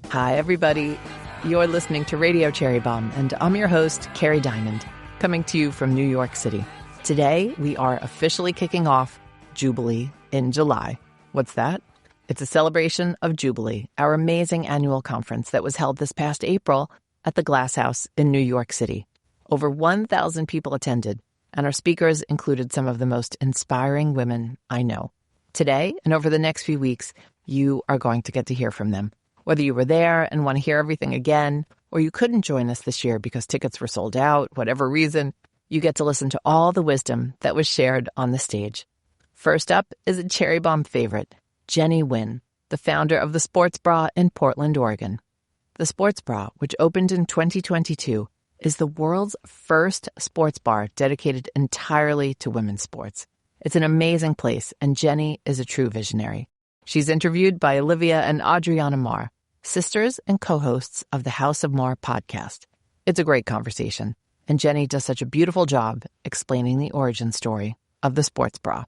Hi, everybody. You're listening to Radio Cherry Bombe, and I'm your host, Carrie Diamond, coming to you from New York City. Today, we are officially kicking off Jubilee in July. What's that? It's a celebration of Jubilee, our amazing annual conference that was held this past April at the Glass House in New York City. Over 1,000 people attended, and our speakers included some of the most inspiring women I know. Today, and over the next few weeks, you are going to get to hear from them. Whether you were there and want to hear everything again, or you couldn't join us this year because tickets were sold out, whatever reason, you get to listen to all the wisdom that was shared on the stage. First up is a Cherry Bombe favorite, Jenny Nguyen, the founder of the Sports Bra in Portland, Oregon. The Sports Bra, which opened in 2022, is the world's first sports bar dedicated entirely to women's sports. It's an amazing place, and Jenny is a true visionary. She's interviewed by Olivia and Adrianna Maher, sisters and co-hosts of the House of Maher podcast. It's a great conversation, and Jenny does such a beautiful job explaining the origin story of the Sports Bra.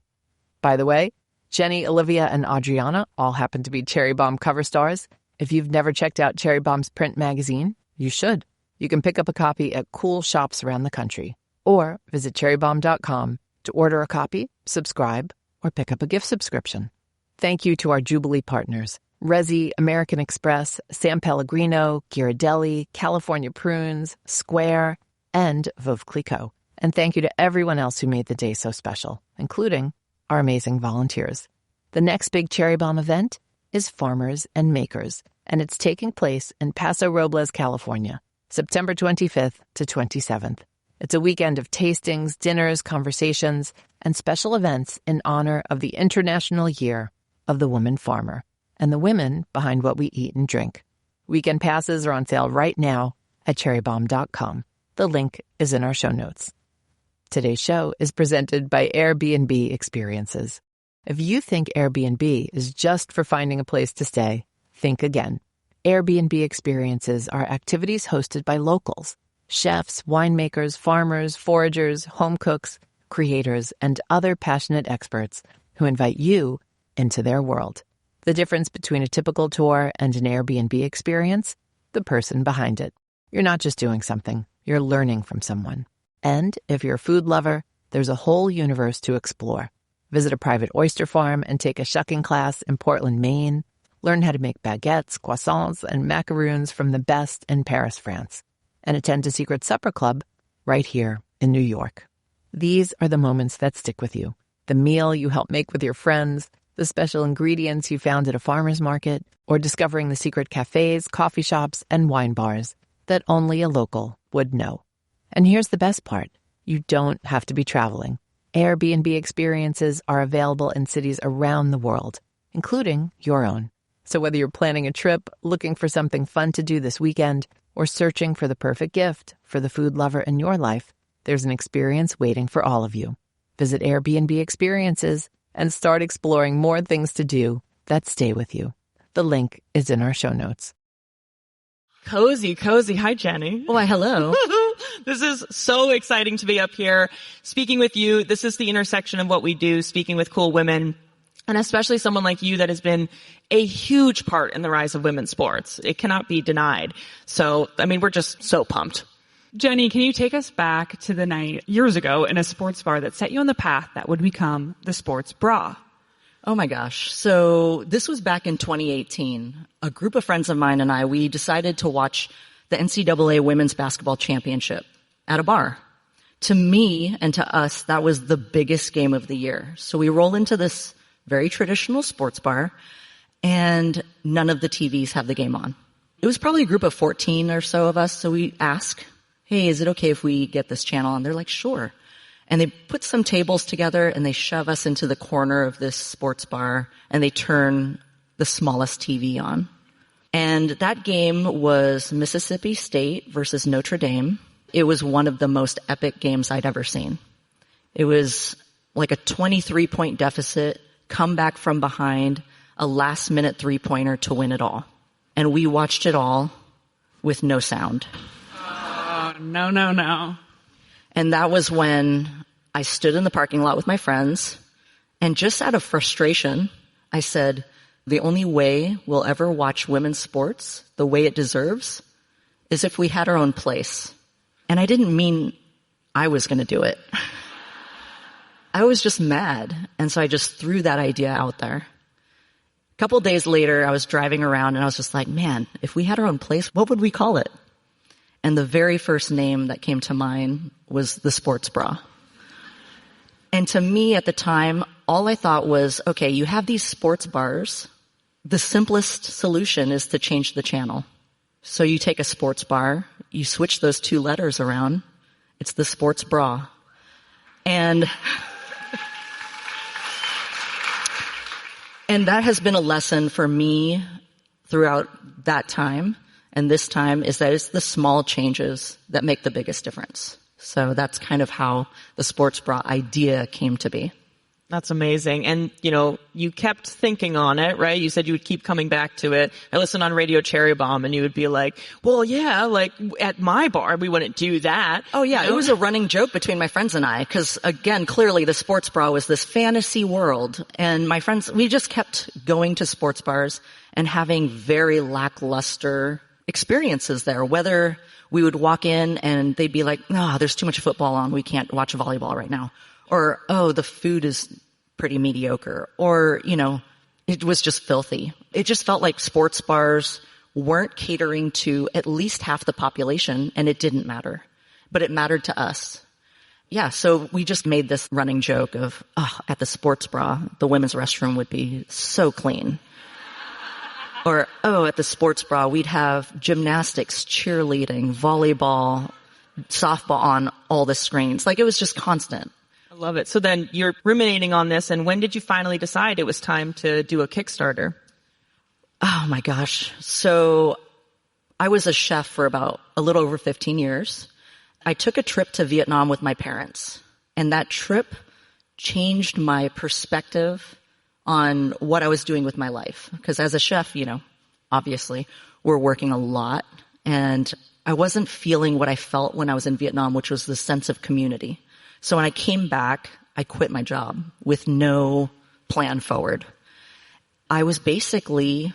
By the way, Jenny, Olivia, and Adrianna all happen to be Cherry Bombe cover stars. If you've never checked out Cherry Bombe's print magazine, you should. You can pick up a copy at cool shops around the country, or visit cherrybombe.com to order a copy, subscribe, or pick up a gift subscription. Thank you to our Jubilee partners, Resi, American Express, San Pellegrino, Ghirardelli, California Prunes, Square, and Veuve Clicquot. And thank you to everyone else who made the day so special, including our amazing volunteers. The next big Cherry Bombe event is Farmers and Makers, and it's taking place in Paso Robles, California, September 25th to 27th. It's a weekend of tastings, dinners, conversations, and special events in honor of the International Year of the Woman Farmer and the women behind what we eat and drink. Weekend passes are on sale right now at cherrybombe.com. The link is in our show notes. Today's show is presented by Airbnb Experiences. If you think Airbnb is just for finding a place to stay, think again. Airbnb Experiences are activities hosted by locals, chefs, winemakers, farmers, foragers, home cooks, creators, and other passionate experts who invite you into their world. The difference between a typical tour and an Airbnb experience? The person behind it. You're not just doing something, you're learning from someone. And if you're a food lover, there's a whole universe to explore. Visit a private oyster farm and take a shucking class in Portland, Maine. Learn how to make baguettes, croissants, and macaroons from the best in Paris, France. And attend a secret supper club right here in New York. These are the moments that stick with you. The meal you help make with your friends, the special ingredients you found at a farmer's market, or discovering the secret cafes, coffee shops, and wine bars that only a local would know. And here's the best part. You don't have to be traveling. Airbnb Experiences are available in cities around the world, including your own. So whether you're planning a trip, looking for something fun to do this weekend, or searching for the perfect gift for the food lover in your life, there's an experience waiting for all of you. Visit Airbnb Experiences and start exploring more things to do that stay with you. The link is in our show notes. Cozy. Hi, Jenny. Why, hello. This is so exciting to be up here speaking with you. This is the intersection of what we do, speaking with cool women, and especially someone like you that has been a huge part in the rise of women's sports. It cannot be denied. So, we're just so pumped. Jenny, can you take us back to the night years ago in a sports bar that set you on the path that would become the Sports Bra? Oh my gosh. So this was back in 2018. A group of friends of mine and I, we decided to watch the NCAA Women's Basketball Championship at a bar. To me and to us, that was the biggest game of the year. So we roll into this very traditional sports bar, and none of the TVs have the game on. It was probably a group of 14 or so of us, so we ask, hey, is it okay if we get this channel? And they're like, sure. And they put some tables together and they shove us into the corner of this sports bar and they turn the smallest TV on. And that game was Mississippi State versus Notre Dame. It was one of the most epic games I'd ever seen. It was like a 23-point deficit, come back from behind, a last-minute three-pointer to win it all. And we watched it all with no sound. No. And that was when I stood in the parking lot with my friends, and just out of frustration, I said, the only way we'll ever watch women's sports the way it deserves is if we had our own place. And I didn't mean I was going to do it. I was just mad. And so I just threw that idea out there. A couple days later, I was driving around and I was just like, man, if we had our own place, what would we call it? And the very first name that came to mind was the sports bra. And to me at the time, all I thought was, okay, you have these sports bars. The simplest solution is to change the channel. So you take a sports bar, you switch those two letters around. It's the sports bra. And that has been a lesson for me throughout that time. And this time is that it's the small changes that make the biggest difference. So that's kind of how the sports bra idea came to be. That's amazing. And, you kept thinking on it, right? You said you would keep coming back to it. I listened on Radio Cherry Bombe and you would be like, well, yeah, like at my bar, we wouldn't do that. Oh yeah. It was a running joke between my friends and I. Cause again, clearly the sports bra was this fantasy world. And my friends, we just kept going to sports bars and having very lackluster experiences there. Whether we would walk in and they'd be like, no, there's too much football on. We can't watch volleyball right now. Or, oh, the food is pretty mediocre. Or, it was just filthy. It just felt like sports bars weren't catering to at least half the population, and it didn't matter. But it mattered to us. Yeah, so we just made this running joke of, at the sports bra, the women's restroom would be so clean. Or, at the sports bra, we'd have gymnastics, cheerleading, volleyball, softball on all the screens. Like, it was just constant. Love it. So then you're ruminating on this, and when did you finally decide it was time to do a Kickstarter? Oh my gosh. So I was a chef for about a little over 15 years. I took a trip to Vietnam with my parents, and that trip changed my perspective on what I was doing with my life. Because as a chef, obviously we're working a lot, and I wasn't feeling what I felt when I was in Vietnam, which was the sense of community. So when I came back, I quit my job with no plan forward. I was basically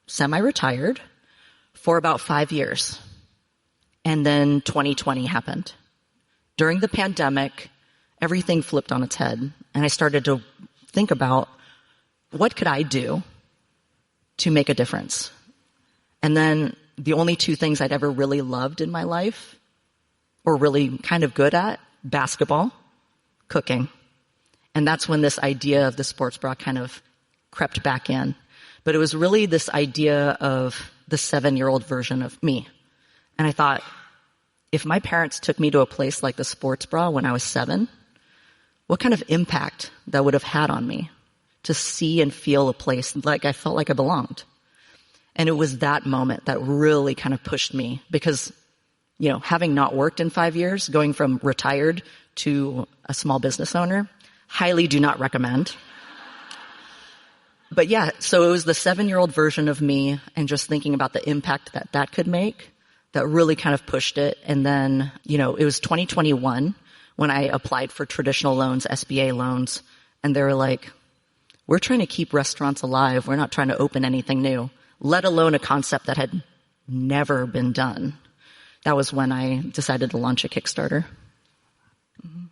semi-retired for about 5 years. And then 2020 happened. During the pandemic, everything flipped on its head. And I started to think about, what could I do to make a difference? And then the only two things I'd ever really loved in my life, or really kind of good at, basketball, cooking. And that's when this idea of the sports bra kind of crept back in. But it was really this idea of the 7-year-old version of me. And I thought, if my parents took me to a place like the sports bra when I was 7, what kind of impact that would have had on me to see and feel a place like I felt like I belonged. And it was that moment that really kind of pushed me because having not worked in 5 years, going from retired to a small business owner, highly do not recommend. But yeah, so it was the 7-year-old version of me and just thinking about the impact that could make that really kind of pushed it. And then, it was 2021 when I applied for traditional loans, SBA loans, and they were like, we're trying to keep restaurants alive. We're not trying to open anything new, let alone a concept that had never been done. That was when I decided to launch a Kickstarter.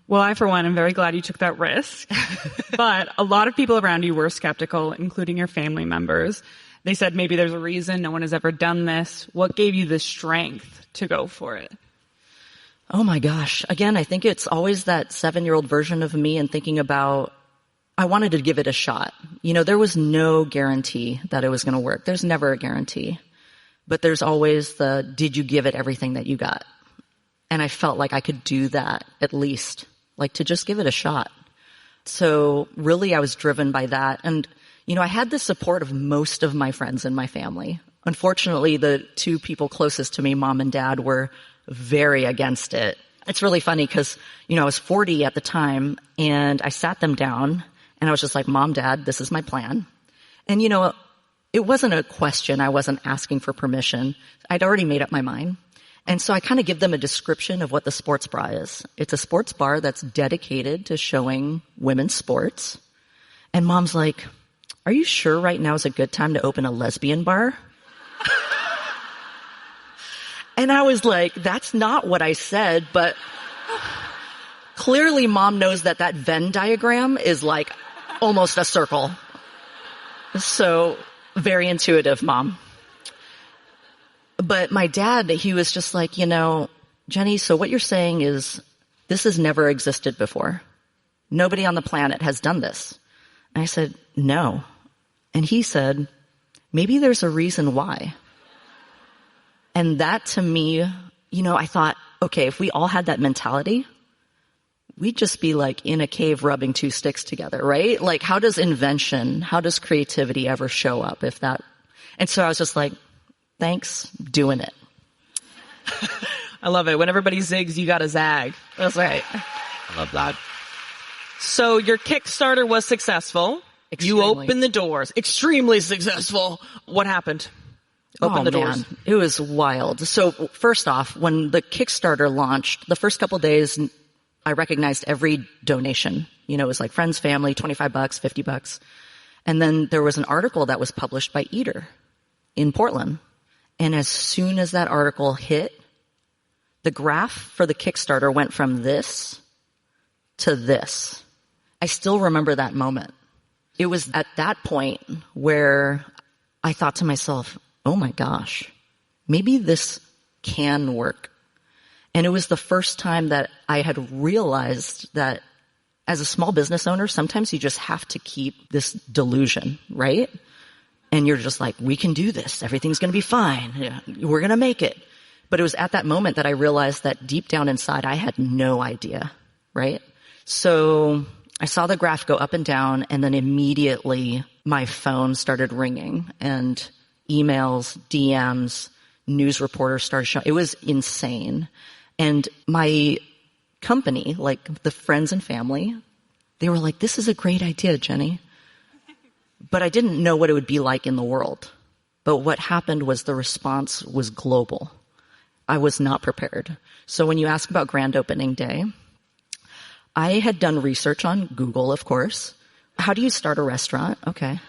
Well, I, for one, am very glad you took that risk. But a lot of people around you were skeptical, including your family members. They said maybe there's a reason no one has ever done this. What gave you the strength to go for it? Oh my gosh. Again, I think it's always that 7-year-old version of me and thinking about, I wanted to give it a shot. There was no guarantee that it was going to work. There's never a guarantee. But there's always did you give it everything that you got? And I felt like I could do that at least, like to just give it a shot. So really I was driven by that. And, I had the support of most of my friends in my family. Unfortunately, the two people closest to me, mom and dad, were very against it. It's really funny because, I was 40 at the time and I sat them down and I was just like, Mom, Dad, this is my plan. And, it wasn't a question. I wasn't asking for permission. I'd already made up my mind. And so I kind of give them a description of what the sports bra is. It's a sports bar that's dedicated to showing women's sports. And Mom's like, are you sure right now is a good time to open a lesbian bar? And I was like, that's not what I said, but clearly mom knows that Venn diagram is like almost a circle. So very intuitive, mom. But my dad, he was just like, Jenny, so what you're saying is this has never existed before. Nobody on the planet has done this. And I said, no. And he said, maybe there's a reason why. And that to me, I thought, okay, if we all had that mentality, we'd just be like in a cave rubbing two sticks together, right? Like how does creativity ever show up if that? And so I was just like, thanks, doing it. I love it. When everybody zigs, you got to zag. That's right. I love that. So your Kickstarter was successful. Extremely. You opened the doors. Extremely successful. What happened? Open the doors. Man. It was wild. So first off, when the Kickstarter launched, the first couple days, I recognized every donation. It was like friends, family, $25, $50. And then there was an article that was published by Eater in Portland. And as soon as that article hit, the graph for the Kickstarter went from this to this. I still remember that moment. It was at that point where I thought to myself, oh my gosh, maybe this can work. And it was the first time that I had realized that as a small business owner, sometimes you just have to keep this delusion, right? And you're just like, we can do this. Everything's going to be fine. Yeah, we're going to make it. But it was at that moment that I realized that deep down inside, I had no idea, right? So I saw the graph go up and down, and then immediately my phone started ringing, and emails, DMs, news reporters started showing. It was insane. And my company, like the friends and family, they were like, this is a great idea, Jenny. But I didn't know what it would be like in the world. But what happened was the response was global. I was not prepared. So when you ask about grand opening day, I had done research on Google, of course. How do you start a restaurant? Okay.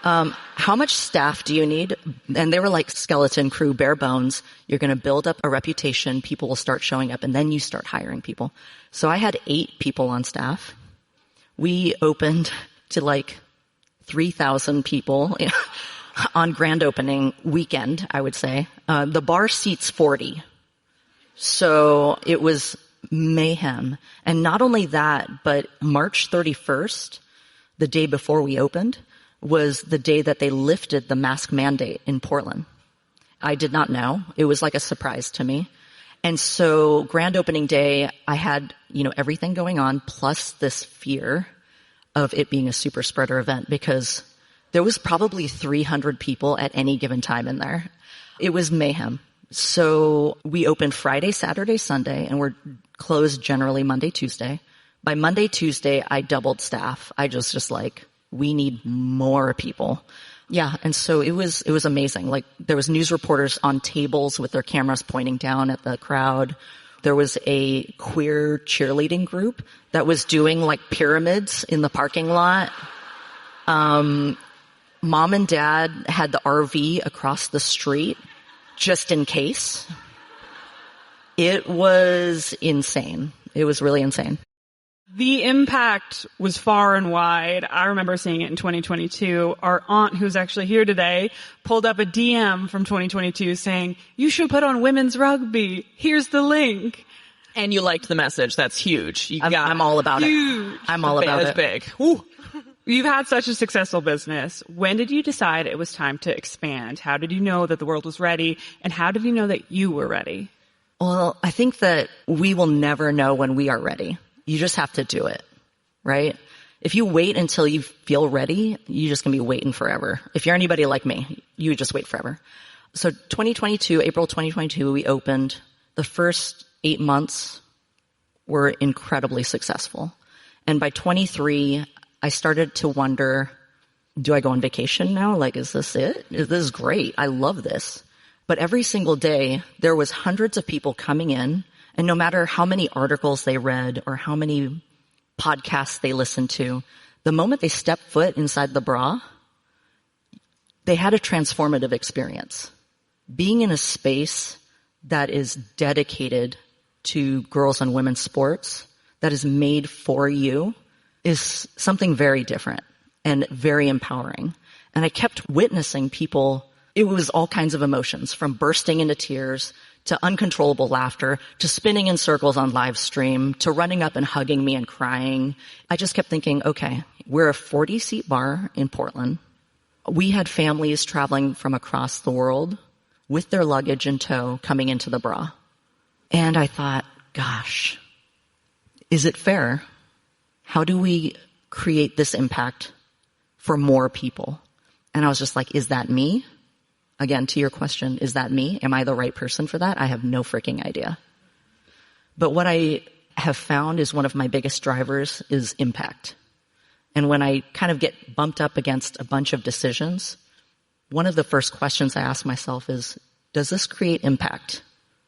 How much staff do you need? And they were like skeleton crew, bare bones. You're going to build up a reputation. People will start showing up, and then you start hiring people. So I had 8 people on staff. We opened to like 3,000 people on grand opening weekend, I would say. The bar seats 40. So it was mayhem. And not only that, but March 31st, the day before we opened, was the day that they lifted the mask mandate in Portland. I did not know. It was like a surprise to me. And so grand opening day, I had, everything going on, plus this fear of it being a super spreader event, because there was probably 300 people at any given time in there. It was mayhem. So we opened Friday, Saturday, Sunday, and we're closed generally Monday, Tuesday. By Monday, Tuesday, I doubled staff. I just like, we need more people. Yeah. And so it was amazing. Like there was news reporters on tables with their cameras pointing down at the crowd. There was a queer cheerleading group that was doing like pyramids in the parking lot. Mom and dad had the RV across the street just in case. It was insane. It was really insane. The impact was far and wide. I remember seeing it in 2022. Our aunt, who's actually here today, pulled up a DM from 2022 saying, you should put on women's rugby. Here's the link. And you liked the message. That's huge. I'm all about it. I'm all about it. That's big. Ooh. You've had such a successful business. When did you decide it was time to expand? How did you know that the world was ready? And how did you know that you were ready? Well, I think that we will never know when we are ready. You just have to do it, right? If you wait until you feel ready, you're just going to be waiting forever. If you're anybody like me, you would just wait forever. So April 2022, we opened. The first 8 months were incredibly successful. And by 23, I started to wonder, do I go on vacation now? Like, is this it? This is great. I love this. But every single day, there was hundreds of people coming in. And no matter how many articles they read or how many podcasts they listened to, the moment they stepped foot inside the bra, they had a transformative experience. Being in a space that is dedicated to girls and women's sports, that is made for you, is something very different and very empowering. And I kept witnessing people, it was all kinds of emotions, from bursting into tears to uncontrollable laughter to spinning in circles on live stream to running up and hugging me and crying. I just kept thinking, okay, we're a 40-seat bar in Portland. We had families traveling from across the world with their luggage in tow coming into the bra. And I thought, gosh, is it fair? How do we create this impact for more people? And I was just like, is that me? Again, to your question, is that me? Am I the right person for that? I have no freaking idea. But what I have found is one of my biggest drivers is impact. And when I kind of get bumped up against a bunch of decisions, one of the first questions I ask myself is, does this create impact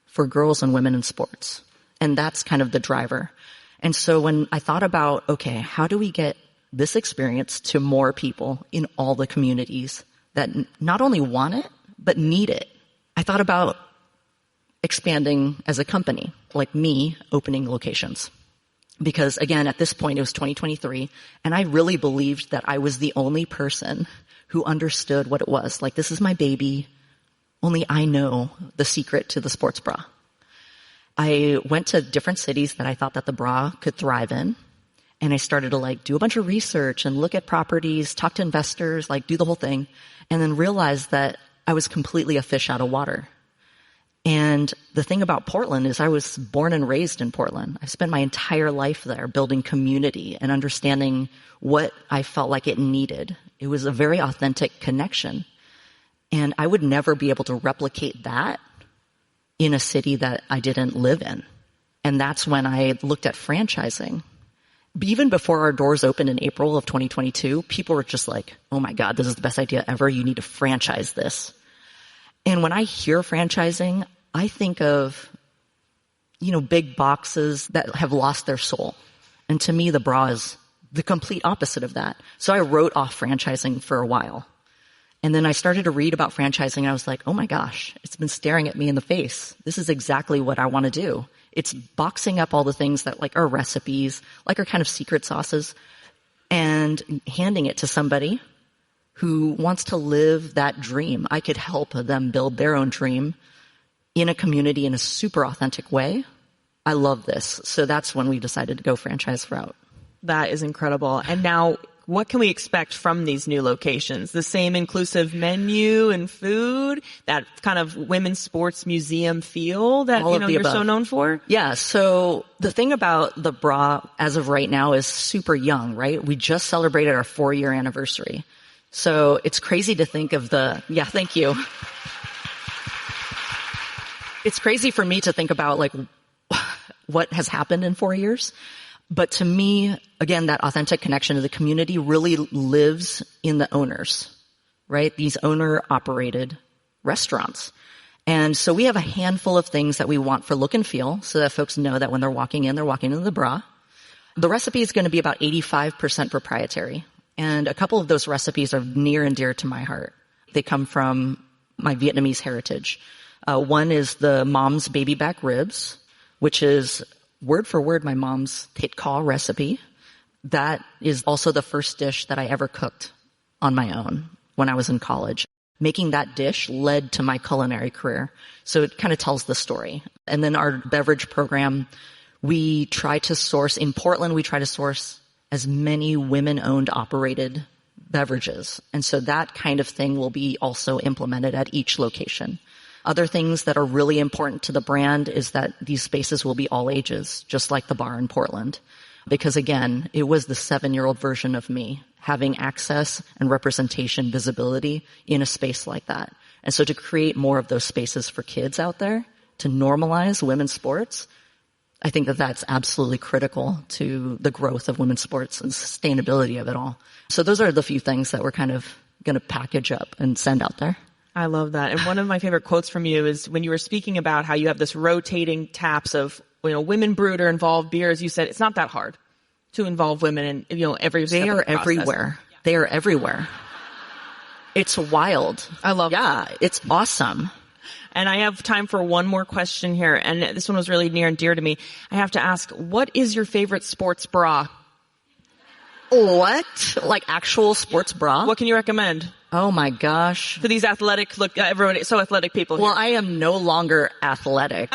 for girls and women in sports? And that's kind of the driver. And so when I thought about, okay, how do we get this experience to more people in all the communities that not only want it, but need it, I thought about expanding as a company, like me opening locations. Because again, at this point, it was 2023, and I really believed that I was the only person who understood what it was. Like, this is my baby. Only I know the secret to the sports bra. I went to different cities that I thought that the bra could thrive in. And I started to do a bunch of research and look at properties, talk to investors, do the whole thing. And then realized that I was completely a fish out of water. And the thing about Portland is I was born and raised in Portland. I spent my entire life there building community and understanding what I felt like it needed. It was a very authentic connection. And I would never be able to replicate that in a city that I didn't live in. And that's when I looked at franchising. Even before our doors opened in April of 2022, people were just like, oh my God, this is the best idea ever. You need to franchise this. And when I hear franchising, I think of, big boxes that have lost their soul. And to me, the bra is the complete opposite of that. So I wrote off franchising for a while. And then I started to read about franchising, and I was like, oh my gosh, it's been staring at me in the face. This is exactly what I want to do. It's boxing up all the things that are recipes, are kind of secret sauces, and handing it to somebody who wants to live that dream. I could help them build their own dream in a community in a super authentic way. I love this. So that's when we decided to go franchise route. That is incredible. And now, what can we expect from these new locations? The same inclusive menu and food, that kind of women's sports museum feel that you're so known for? Yeah. So the thing about the bra as of right now is super young, right? We just celebrated our 4-year anniversary. So it's crazy to think of thank you. It's crazy for me to think about what has happened in 4 years. But to me, again, that authentic connection to the community really lives in the owners, right? These owner-operated restaurants. And so we have a handful of things that we want for look and feel so that folks know that when they're walking into the bra. The recipe is going to be about 85% proprietary. And a couple of those recipes are near and dear to my heart. They come from my Vietnamese heritage. One is the mom's baby back ribs, which is word for word my mom's thit kho recipe. That is also the first dish that I ever cooked on my own when I was in college. Making that dish led to my culinary career. So it kind of tells the story. And then our beverage program, we try to source as many women-owned, operated beverages. And so that kind of thing will be also implemented at each location. Other things that are really important to the brand is that these spaces will be all ages, just like the bar in Portland. Because again, it was the 7-year-old version of me having access and representation, visibility in a space like that. And so to create more of those spaces for kids out there, to normalize women's sports, I think that that's absolutely critical to the growth of women's sports and sustainability of it all. So those are the few things that we're kind of going to package up and send out there. I love that. And one of my favorite quotes from you is when you were speaking about how you have this rotating taps of, women brewed or involved beers. You said it's not that hard to involve women in, every step They of are the process. everywhere. They are everywhere. It's wild. I love it. Yeah, it's awesome. And I have time for one more question here, and this one was really near and dear to me. I have to ask, what is your favorite sports bra? What? Like actual sports bra? What can you recommend Oh my gosh. for these athletic, look, everyone, so athletic people here? Well, I am no longer athletic.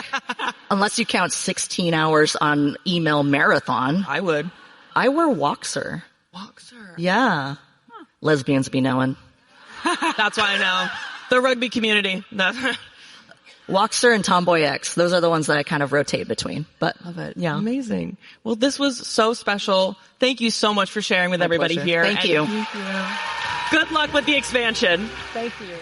Unless you count 16 hours on email marathon. I would. I wear Woxer. Boxer. Yeah. Lesbians be knowing. That's why I know. The rugby community. Woxer and Tomboy X. Those are the ones that I kind of rotate between. But Love it. yeah. Amazing. Well, this was so special. Thank you so much for sharing with everybody pleasure. here. Thank you. Good luck with the expansion. Thank you.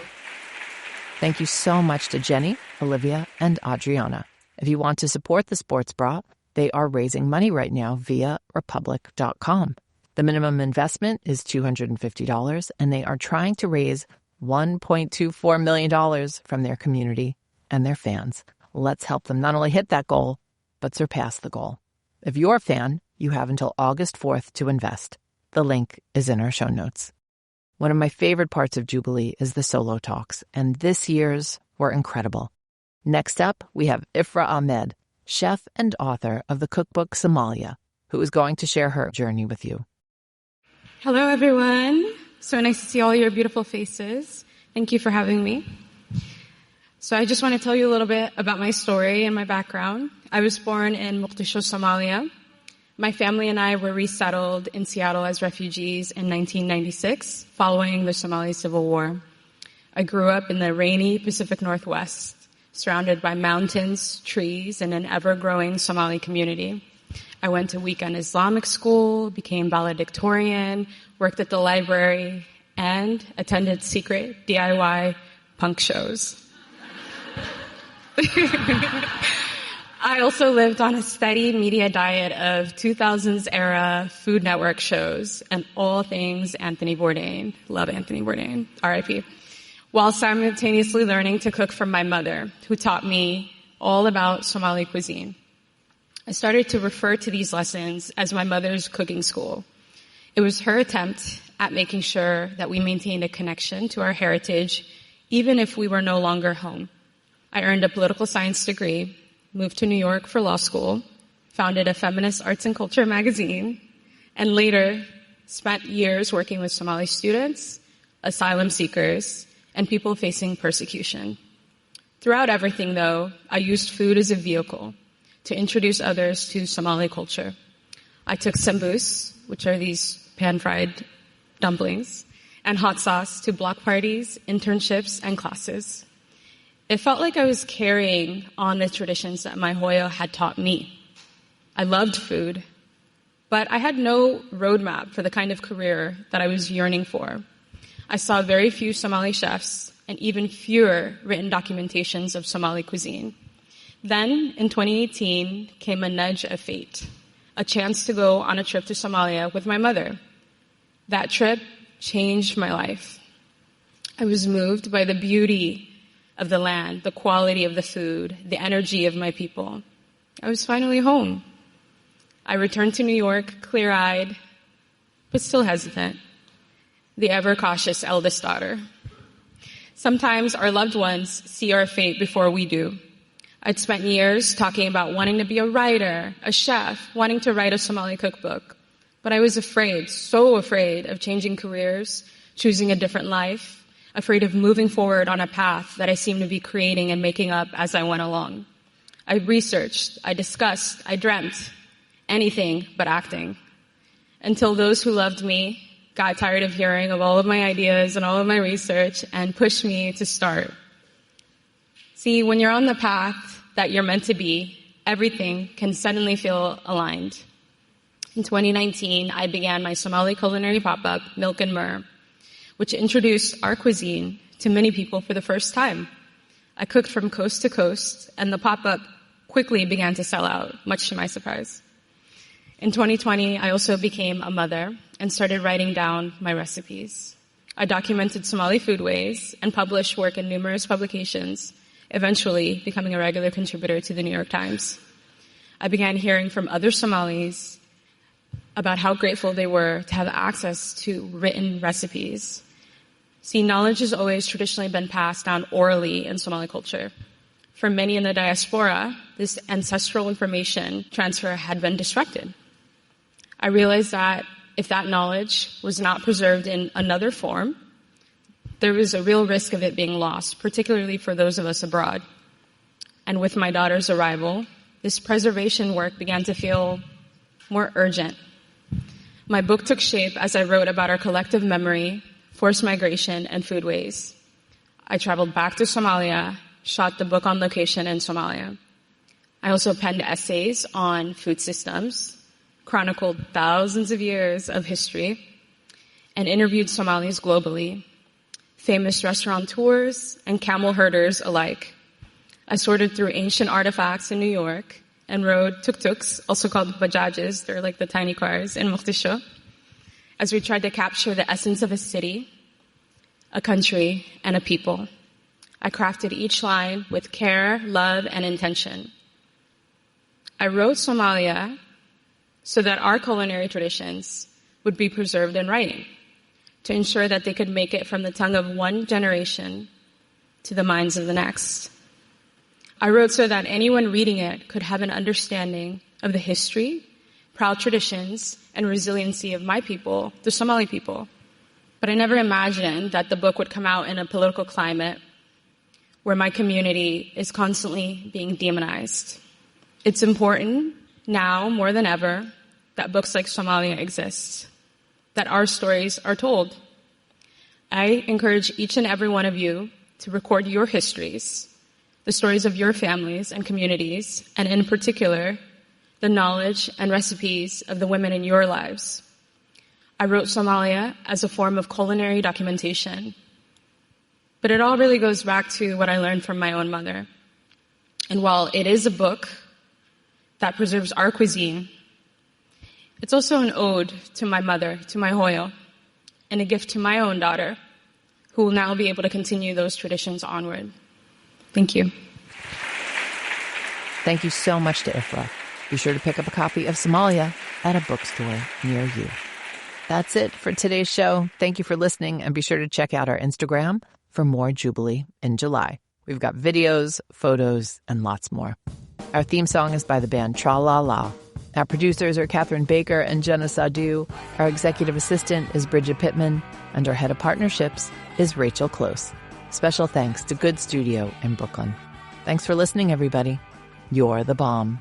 Thank you so much to Jenny, Olivia, and Adrianna. If you want to support the Sports Bra, they are raising money right now via republic.com. The minimum investment is $250, and they are trying to raise $1.24 million from their community and their fans. Let's help them not only hit that goal, but surpass the goal. If you're a fan, you have until August 4th to invest. The link is in our show notes. One of my favorite parts of Jubilee is the solo talks, and this year's were incredible. Next up, we have Ifrah Ahmed, chef and author of the cookbook Soomaaliya, who is going to share her journey with you. Hello, everyone. So nice to see all your beautiful faces. Thank you for having me. So I just want to tell you a little bit about my story and my background. I was born in Mogadishu, Somalia. My family and I were resettled in Seattle as refugees in 1996, following the Somali Civil War. I grew up in the rainy Pacific Northwest, surrounded by mountains, trees, and an ever-growing Somali community. I went to weekend Islamic school, became valedictorian, worked at the library, and attended secret DIY punk shows. I also lived on a steady media diet of 2000s era Food Network shows and all things Anthony Bourdain. Love Anthony Bourdain. R.I.P. While simultaneously learning to cook from my mother, who taught me all about Somali cuisine. I started to refer to these lessons as my mother's cooking school. It was her attempt at making sure that we maintained a connection to our heritage, even if we were no longer home. I earned a political science degree, moved to New York for law school, founded a feminist arts and culture magazine, and later spent years working with Somali students, asylum seekers, and people facing persecution. Throughout everything, though, I used food as a vehicle to introduce others to Somali culture. I took sambus, which are these pan-fried dumplings, and hot sauce to block parties, internships, and classes. It felt like I was carrying on the traditions that my Hoya had taught me. I loved food, but I had no roadmap for the kind of career that I was yearning for. I saw very few Somali chefs and even fewer written documentations of Somali cuisine. Then, in 2018, came a nudge of fate, a chance to go on a trip to Somalia with my mother. That trip changed my life. I was moved by the beauty of the land, the quality of the food, the energy of my people. I was finally home. I returned to New York, clear-eyed, but still hesitant, the ever-cautious eldest daughter. Sometimes our loved ones see our fate before we do. I'd spent years talking about wanting to be a writer, a chef, wanting to write a Somali cookbook. But I was afraid, so afraid of changing careers, choosing a different life, afraid of moving forward on a path that I seemed to be creating and making up as I went along. I researched, I discussed, I dreamt, anything but acting. Until those who loved me got tired of hearing of all of my ideas and all of my research and pushed me to start. See, when you're on the path that you're meant to be, everything can suddenly feel aligned. In 2019, I began my Somali culinary pop-up, Milk and Myrrh, which introduced our cuisine to many people for the first time. I cooked from coast to coast, and the pop-up quickly began to sell out, much to my surprise. In 2020, I also became a mother and started writing down my recipes. I documented Somali foodways and published work in numerous publications, eventually becoming a regular contributor to the New York Times. I began hearing from other Somalis about how grateful they were to have access to written recipes. See, knowledge has always traditionally been passed down orally in Somali culture. For many in the diaspora, this ancestral information transfer had been disrupted. I realized that if that knowledge was not preserved in another form, there was a real risk of it being lost, particularly for those of us abroad. And with my daughter's arrival, this preservation work began to feel more urgent. My book took shape as I wrote about our collective memory, forced migration, and foodways. I traveled back to Somalia, shot the book on location in Somalia. I also penned essays on food systems, chronicled thousands of years of history, and interviewed Somalis globally, famous restaurateurs and camel herders alike. I sorted through ancient artifacts in New York and rode tuk-tuks, also called bajajes, they're like the tiny cars, in Mogadishu, as we tried to capture the essence of a city, a country, and a people. I crafted each line with care, love, and intention. I wrote Soomaaliya so that our culinary traditions would be preserved in writing, to ensure that they could make it from the tongue of one generation to the minds of the next. I wrote so that anyone reading it could have an understanding of the history, proud traditions, and resiliency of my people, the Somali people. But I never imagined that the book would come out in a political climate where my community is constantly being demonized. It's important now more than ever that books like Soomaaliya exist, that our stories are told. I encourage each and every one of you to record your histories, the stories of your families and communities, and in particular, the knowledge and recipes of the women in your lives. I wrote Soomaaliya as a form of culinary documentation. But it all really goes back to what I learned from my own mother. And while it is a book that preserves our cuisine, it's also an ode to my mother, to my hoyo, and a gift to my own daughter, who will now be able to continue those traditions onward. Thank you. Thank you so much to Ifrah. Be sure to pick up a copy of Soomaaliya at a bookstore near you. That's it for today's show. Thank you for listening, and be sure to check out our Instagram for more Jubilee in July. We've got videos, photos, and lots more. Our theme song is by the band Tra La La. Our producers are Catherine Baker and Jenna Sadu. Our executive assistant is Bridget Pittman, and our head of partnerships is Rachel Close. Special thanks to Good Studio in Brooklyn. Thanks for listening, everybody. You're the bomb.